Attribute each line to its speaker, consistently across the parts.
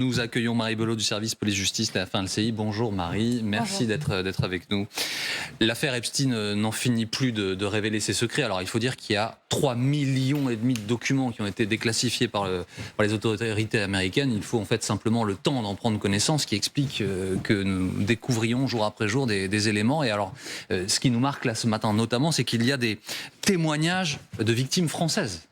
Speaker 1: Nous accueillons Marie Belot du service police-justice de la FIN-LCI. Bonjour Marie, merci d'être avec nous. L'affaire Epstein n'en finit plus de révéler ses secrets. Alors il faut dire qu'il y a 3,5 millions de documents qui ont été déclassifiés par les autorités américaines. Il faut en fait simplement le temps d'en prendre connaissance, qui explique que nous découvrions jour après jour des éléments. Et alors ce qui nous marque là ce matin notamment, c'est qu'il y a des témoignages de victimes françaises.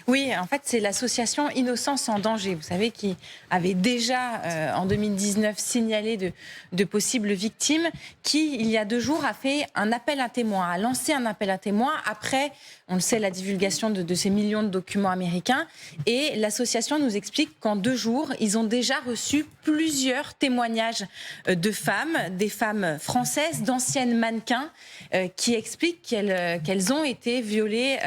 Speaker 2: Oui, en fait, c'est l'association Innocence en danger, vous savez, qui avait déjà, en 2019, signalé de possibles victimes, qui, il y a 2 jours, a fait un appel à témoins, a lancé un appel à témoins après, on le sait, la divulgation de ces millions de documents américains. Et l'association nous explique qu'en 2 jours, ils ont déjà reçu plusieurs témoignages de femmes, des femmes françaises, d'anciennes mannequins, qui expliquent qu'elles ont été violées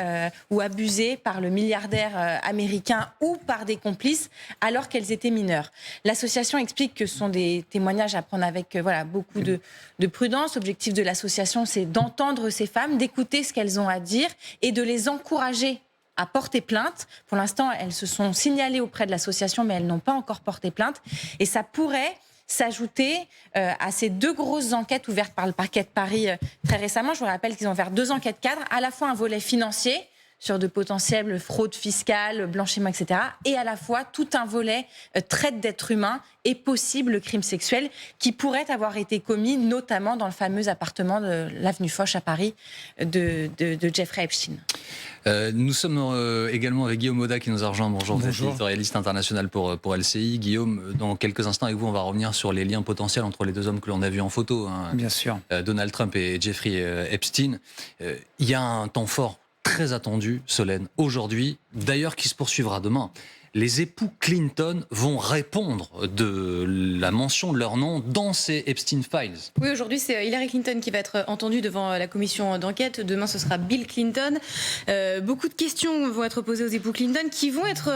Speaker 2: ou abusées par le milliardaire américain ou par des complices alors qu'elles étaient mineures. L'association explique que ce sont des témoignages à prendre avec beaucoup de prudence. L'objectif de l'association, c'est d'entendre ces femmes, d'écouter ce qu'elles ont à dire et de les encourager à porter plainte. Pour l'instant, elles se sont signalées auprès de l'association, mais elles n'ont pas encore porté plainte. Et ça pourrait s'ajouter à ces 2 grosses enquêtes ouvertes par le parquet de Paris très récemment. Je vous rappelle qu'ils ont ouvert 2 enquêtes cadres, à la fois un volet financier sur de potentielles fraudes fiscales, blanchiment, etc. Et à la fois tout un volet traite d'êtres humains et possible crime sexuel qui pourrait avoir été commis notamment dans le fameux appartement de l'avenue Foch à Paris de Jeffrey Epstein.
Speaker 1: Nous sommes également avec Guillaume Audat qui nous a rejoint. Bonjour, vous êtes éditorialiste international pour LCI. Guillaume, dans quelques instants avec vous, on va revenir sur les liens potentiels entre les 2 hommes que l'on a vus en photo.
Speaker 3: Bien sûr.
Speaker 1: Donald Trump et Jeffrey Epstein. Il y a un temps fort très attendu, Solène, aujourd'hui, d'ailleurs qui se poursuivra demain. Les époux Clinton vont répondre de la mention de leur nom dans ces Epstein Files.
Speaker 4: Oui, aujourd'hui, c'est Hillary Clinton qui va être entendue devant la commission d'enquête. Demain, ce sera Bill Clinton. Beaucoup de questions vont être posées aux époux Clinton qui vont être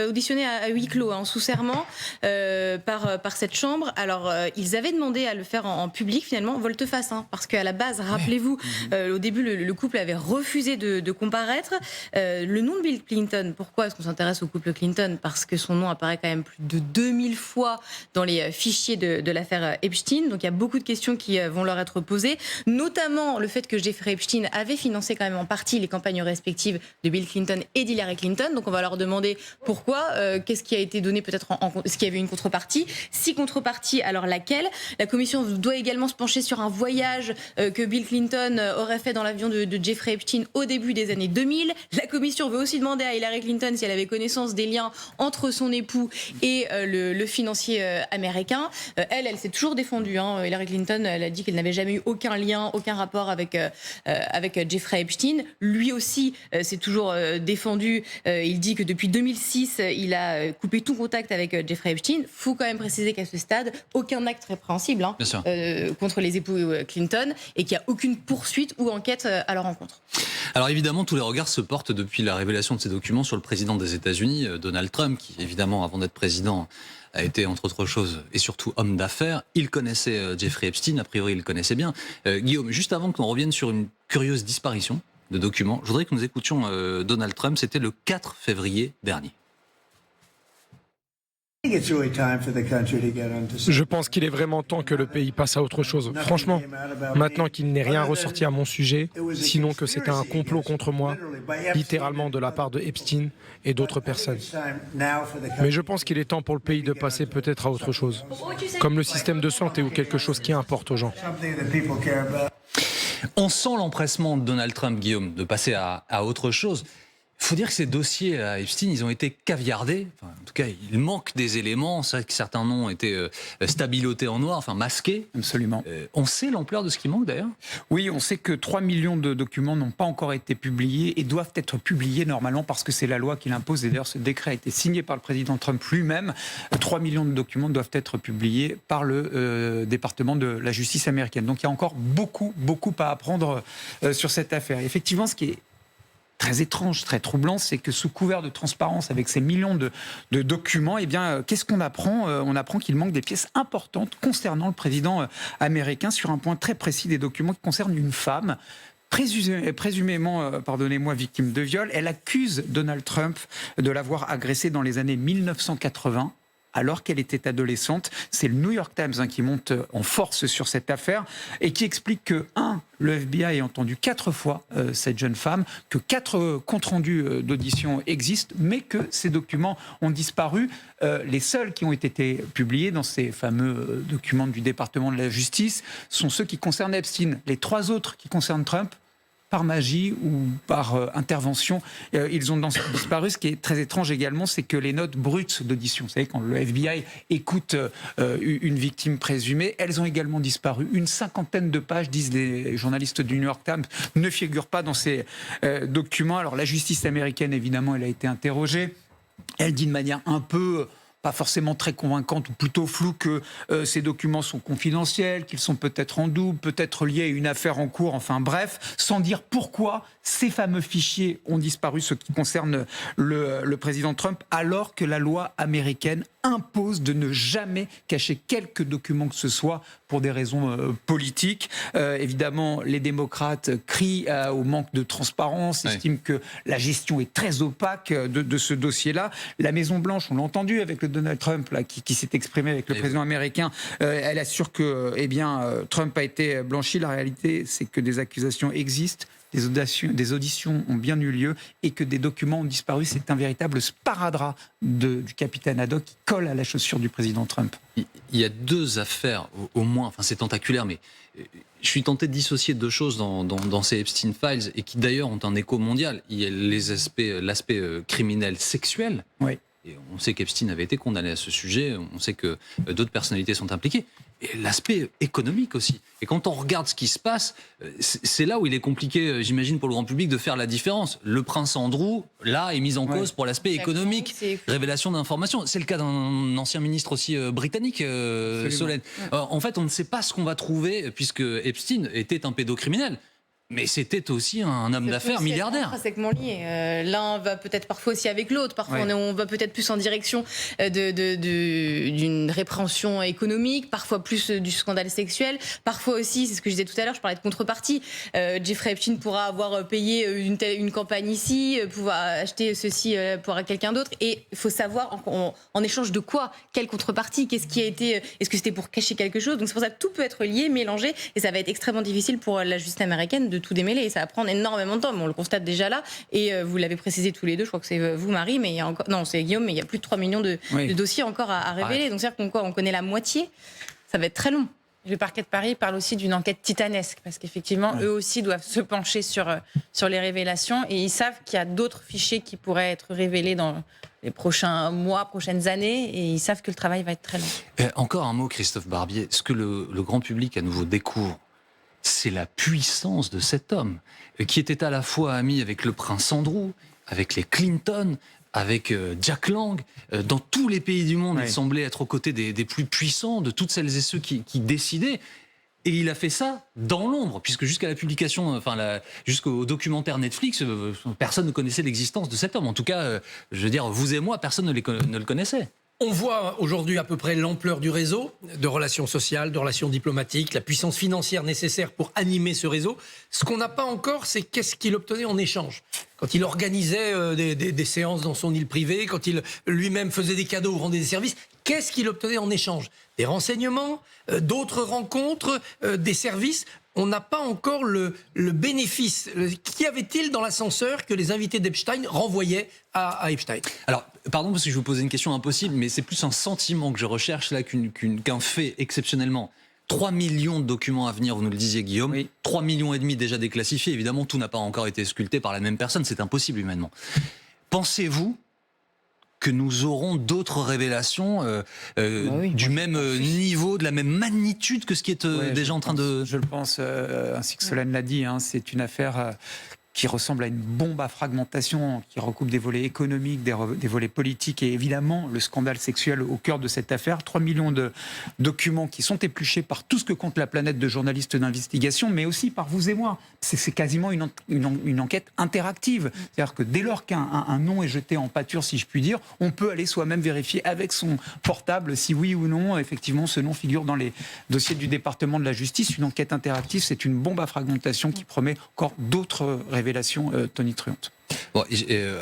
Speaker 4: auditionnés à huis clos, sous serment, par cette chambre. Alors, ils avaient demandé à le faire en public, finalement, volte-face, parce qu'à la base, rappelez-vous, au début, le couple avait refusé de comparaître. Le nom de Bill Clinton, pourquoi est-ce qu'on s'intéresse au couple Clinton ? Parce que son nom apparaît quand même plus de 2000 fois dans les fichiers de l'affaire Epstein. Donc il y a beaucoup de questions qui vont leur être posées, notamment le fait que Jeffrey Epstein avait financé quand même en partie les campagnes respectives de Bill Clinton et d'Hillary Clinton. Donc on va leur demander pourquoi, qu'est-ce qui a été donné peut-être, est-ce qu'il y avait une contrepartie ? Si contrepartie, alors laquelle ? La commission doit également se pencher sur un voyage que Bill Clinton aurait fait dans l'avion de Jeffrey Epstein au début des années 2000. La commission veut aussi demander à Hillary Clinton si elle avait connaissance des liens entre son époux et le financier américain. Elle s'est toujours défendue. Hillary Clinton, elle a dit qu'elle n'avait jamais eu aucun lien, aucun rapport avec Jeffrey Epstein. Lui aussi s'est toujours défendu. Il dit que depuis 2006, il a coupé tout contact avec Jeffrey Epstein. Il faut quand même préciser qu'à ce stade, aucun acte répréhensible contre les époux Clinton et qu'il n'y a aucune poursuite ou enquête à leur encontre.
Speaker 1: Alors évidemment, tous les regards se portent depuis la révélation de ces documents sur le président des États-Unis, Donald Trump, qui évidemment, avant d'être président, a été entre autres choses et surtout homme d'affaires. Il connaissait Jeffrey Epstein, a priori il le connaissait bien. Guillaume, juste avant qu'on revienne sur une curieuse disparition de documents, je voudrais que nous écoutions Donald Trump, c'était le 4 février dernier.
Speaker 5: Je pense qu'il est vraiment temps que le pays passe à autre chose. Franchement, maintenant qu'il n'est rien ressorti à mon sujet, sinon que c'était un complot contre moi, littéralement de la part de Epstein et d'autres personnes. Mais je pense qu'il est temps pour le pays de passer peut-être à autre chose, comme le système de santé ou quelque chose qui importe aux gens.
Speaker 1: On sent l'empressement de Donald Trump, Guillaume, de passer à autre chose. Il faut dire que ces dossiers à Epstein, ils ont été caviardés. Enfin, en tout cas, il manque des éléments. C'est vrai que certains noms étaient stabilotés en noir, masqués.
Speaker 3: Absolument.
Speaker 1: On sait l'ampleur de ce qui manque d'ailleurs ?
Speaker 3: Oui, on sait que 3 millions de documents n'ont pas encore été publiés et doivent être publiés normalement parce que c'est la loi qui l'impose. Et d'ailleurs, ce décret a été signé par le président Trump lui-même. 3 millions de documents doivent être publiés par le département de la justice américaine. Donc il y a encore beaucoup à apprendre sur cette affaire. Et effectivement, ce qui est très étrange, très troublant, c'est que sous couvert de transparence, avec ces millions de documents, qu'est-ce qu'on apprend ? On apprend qu'il manque des pièces importantes concernant le président américain sur un point très précis des documents qui concernent une femme présumément, pardonnez-moi, victime de viol. Elle accuse Donald Trump de l'avoir agressée dans les années 1980 alors qu'elle était adolescente. C'est le New York Times qui monte en force sur cette affaire et qui explique que, le FBI a entendu 4 fois cette jeune femme, que 4 comptes rendus d'audition existent, mais que ces documents ont disparu. Les seuls qui ont été publiés dans ces fameux documents du département de la justice sont ceux qui concernent Epstein. Les 3 autres qui concernent Trump, par magie ou par intervention, ils ont disparu. Ce qui est très étrange également, c'est que les notes brutes d'audition, vous savez, quand le FBI écoute une victime présumée, elles ont également disparu. Une 50aine de pages, disent les journalistes du New York Times, ne figurent pas dans ces documents. Alors la justice américaine, évidemment, elle a été interrogée. Elle dit de manière un peu... pas forcément très convaincante ou plutôt floue que ces documents sont confidentiels, qu'ils sont peut-être en double, peut-être liés à une affaire en cours, enfin bref, sans dire pourquoi ces fameux fichiers ont disparu, ce qui concerne le président Trump, alors que la loi américaine impose de ne jamais cacher quelques documents que ce soit pour des raisons politiques. Évidemment, les démocrates crient au manque de transparence, estiment que la gestion est très opaque de ce dossier-là. La Maison-Blanche, on l'a entendu avec le Donald Trump là, qui s'est exprimé avec le président américain, elle assure que Trump a été blanchi. La réalité, c'est que des accusations existent, des auditions ont bien eu lieu et que des documents ont disparu. C'est un véritable sparadrap du capitaine Haddock qui colle à la chaussure du président Trump.
Speaker 1: Il y a 2 affaires, au moins, enfin c'est tentaculaire, mais je suis tenté de dissocier 2 choses dans ces Epstein Files et qui d'ailleurs ont un écho mondial. Il y a l'aspect criminel sexuel.
Speaker 3: Oui.
Speaker 1: Et on sait qu'Epstein avait été condamné à ce sujet, on sait que d'autres personnalités sont impliquées. Et l'aspect économique aussi. Et quand on regarde ce qui se passe, c'est là où il est compliqué, j'imagine, pour le grand public de faire la différence. Le prince Andrew, là, est mis en cause pour l'aspect économique, révélation d'informations. C'est le cas d'un ancien ministre aussi britannique, Solène. En fait, on ne sait pas ce qu'on va trouver, puisque Epstein était un pédocriminel. Mais c'était aussi un homme d'affaires milliardaire.
Speaker 4: C'est intrinsèquement lié. L'un va peut-être parfois aussi avec l'autre. Parfois, on va peut-être plus en direction d'une répréhension économique, parfois plus du scandale sexuel. Parfois aussi, c'est ce que je disais tout à l'heure, je parlais de contrepartie. Jeffrey Epstein pourra avoir payé une campagne ici, pouvoir acheter ceci pour quelqu'un d'autre. Et il faut savoir en échange de quoi, quelle contrepartie, qu'est-ce qui a été, est-ce que c'était pour cacher quelque chose. Donc c'est pour ça que tout peut être lié, mélangé, et ça va être extrêmement difficile pour la justice américaine de tout démêler, et ça va prendre énormément de temps, mais on le constate déjà là, et vous l'avez précisé tous les deux, je crois que c'est vous Marie, mais il y a encore, non c'est Guillaume, mais il y a plus de 3 millions de dossiers encore à révéler, donc c'est-à-dire qu'on connaît la moitié, ça va être très long.
Speaker 2: Le parquet de Paris parle aussi d'une enquête titanesque, parce qu'effectivement, eux aussi doivent se pencher sur les révélations, et ils savent qu'il y a d'autres fichiers qui pourraient être révélés dans les prochains mois, prochaines années, et ils savent que le travail va être très long.
Speaker 1: Encore un mot, Christophe Barbier, ce que le grand public à nouveau découvre, c'est la puissance de cet homme, qui était à la fois ami avec le prince Andrew, avec les Clinton, avec Jack Lang. Dans tous les pays du monde, il semblait être aux côtés des plus puissants, de toutes celles et ceux qui décidaient. Et il a fait ça dans l'ombre, puisque jusqu'à la publication, jusqu'au documentaire Netflix, personne ne connaissait l'existence de cet homme. En tout cas, je veux dire, vous et moi, personne ne le connaissait.
Speaker 6: On voit aujourd'hui à peu près l'ampleur du réseau, de relations sociales, de relations diplomatiques, la puissance financière nécessaire pour animer ce réseau. Ce qu'on n'a pas encore, c'est qu'est-ce qu'il obtenait en échange. Quand il organisait des séances dans son île privée, quand il lui-même faisait des cadeaux ou rendait des services, qu'est-ce qu'il obtenait en échange? Des renseignements, d'autres rencontres, des services. On n'a pas encore le bénéfice. Qu'y avait-il dans l'ascenseur que les invités d'Epstein renvoyaient à Epstein?
Speaker 1: Alors, pardon parce que je vous posais une question impossible, mais c'est plus un sentiment que je recherche là qu'un fait exceptionnellement. 3 millions de documents à venir, vous nous le disiez Guillaume, 3,5 millions déjà déclassifiés. Évidemment, tout n'a pas encore été sculpté par la même personne, c'est impossible humainement. Pensez-vous que nous aurons d'autres révélations du même niveau, de la même magnitude que ce qui est déjà en train de...
Speaker 3: Je le pense, ainsi que Solène l'a dit, c'est une affaire qui ressemble à une bombe à fragmentation, qui recoupe des volets économiques, des volets politiques et évidemment le scandale sexuel au cœur de cette affaire. 3 millions de documents qui sont épluchés par tout ce que compte la planète de journalistes d'investigation, mais aussi par vous et moi. C'est quasiment une enquête interactive. C'est-à-dire que dès lors qu'un nom est jeté en pâture, si je puis dire, on peut aller soi-même vérifier avec son portable si oui ou non, effectivement, ce nom figure dans les dossiers du département de la justice. Une enquête interactive, c'est une bombe à fragmentation qui promet encore d'autres révélations tonitruantes.
Speaker 1: Bon,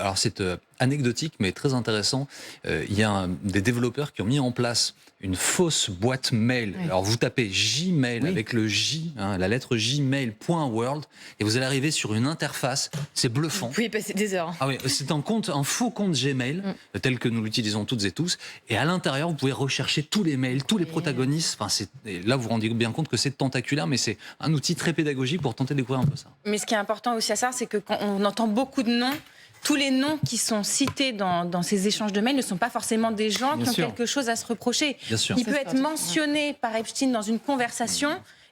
Speaker 1: alors c'est anecdotique mais très intéressant. Il y a des développeurs qui ont mis en place une fausse boîte mail. Oui. Alors vous tapez Gmail avec le J, la lettre gmail.world et vous allez arriver sur une interface. C'est bluffant.
Speaker 4: Vous pouvez y passer des heures.
Speaker 1: Ah oui, c'est un faux compte Gmail tel que nous l'utilisons toutes et tous. Et à l'intérieur, vous pouvez rechercher tous les mails, tous les protagonistes. Enfin, là, vous vous rendez bien compte que c'est tentaculaire, mais c'est un outil très pédagogique pour tenter de découvrir un peu ça.
Speaker 2: Mais ce qui est important aussi à ça, c'est que quand on entend beaucoup de noms, tous les noms qui sont cités dans ces échanges de mails ne sont pas forcément des gens qui ont quelque chose à se reprocher.
Speaker 1: Bien sûr.
Speaker 2: Il peut être mentionné par Epstein dans une conversation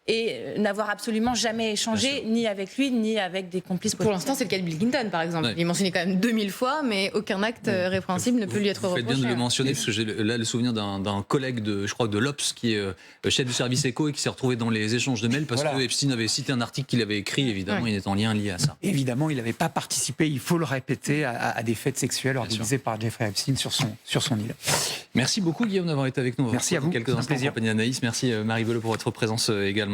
Speaker 2: et n'avoir absolument jamais échangé ni avec lui, ni avec des complices politiques.
Speaker 4: Pour l'instant, c'est le cas de Bill Clinton, par exemple. Il est mentionné quand même 2000 fois, mais aucun acte répréhensible ne peut lui être reproché.
Speaker 1: Vous faites bien de le mentionner, parce que j'ai là le souvenir d'un collègue, je crois, de l'Obs, qui est chef du service éco et qui s'est retrouvé dans les échanges de mails parce que Epstein avait cité un article qu'il avait écrit, évidemment, il est en lien lié à ça.
Speaker 3: Évidemment, il n'avait pas participé, il faut le répéter, à des faits sexuels organisés par Jeffrey Epstein sur son île.
Speaker 1: Merci beaucoup, Guillaume, d'avoir été avec nous.
Speaker 3: Merci à vous.
Speaker 1: Quelques instants en compagnie d'Anaïs. Merci, Marie Belot, pour votre présence également.